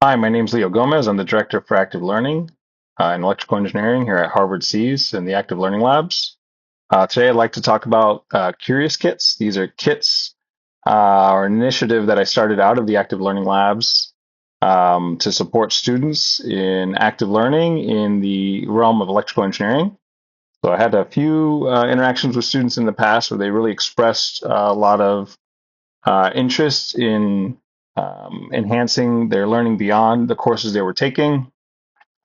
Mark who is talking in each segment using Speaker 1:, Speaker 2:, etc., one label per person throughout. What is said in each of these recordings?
Speaker 1: Hi, my name is Leo Gomez. I'm the Director for Active Learning and Electrical Engineering here at Harvard Seas in the Active Learning Labs. Today, I'd like to talk about Curious Kits. These are kits or an initiative that I started out of the Active Learning Labs to support students in active learning in the realm of electrical engineering. So I had a few interactions with students in the past where they really expressed a lot of interest in enhancing their learning beyond the courses they were taking.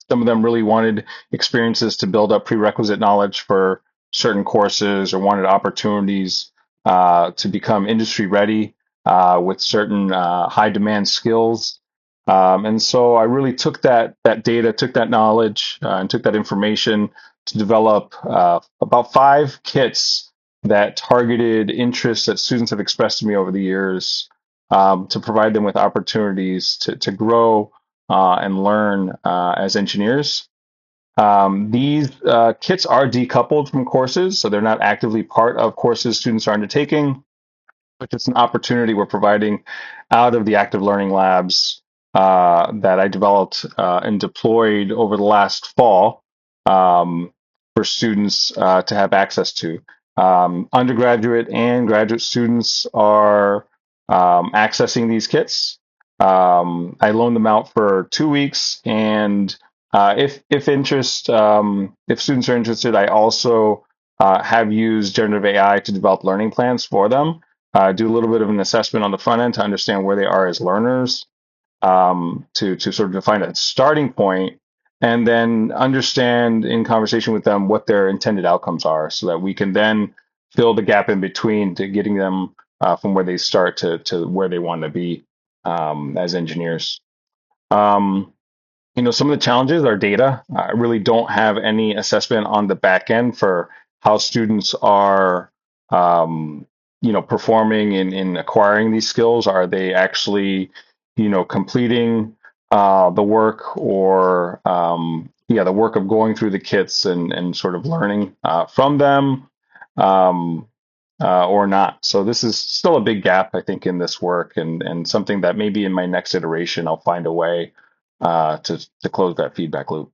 Speaker 1: Some of them really wanted experiences to build up prerequisite knowledge for certain courses or wanted opportunities to become industry ready with certain high demand skills. And so I really took that data, took that knowledge, and took that information to develop about five kits that targeted interests that students have expressed to me over the years to provide them with opportunities to grow and learn as engineers. These kits are decoupled from courses, so they're not actively part of courses students are undertaking, but it's an opportunity we're providing out of the active learning labs that I developed and deployed over the last fall for students to have access to. Undergraduate and graduate students are accessing these kits. I loan them out for 2 weeks, and if students are interested, I also have used generative AI to develop learning plans for them. Do a little bit of an assessment on the front end to understand where they are as learners, to sort of define a starting point, and then understand in conversation with them what their intended outcomes are, so that we can then fill the gap in between to getting them from where they start to where they want to be as engineers. Um, some of the challenges are data. I really don't have any assessment on the back end for how students are, performing in acquiring these skills. Are they actually, completing the work or, the work of going through the kits and sort of learning from them, um, or not. So this is still a big gap, I think, in this work, and something that maybe in my next iteration I'll find a way to close that feedback loop.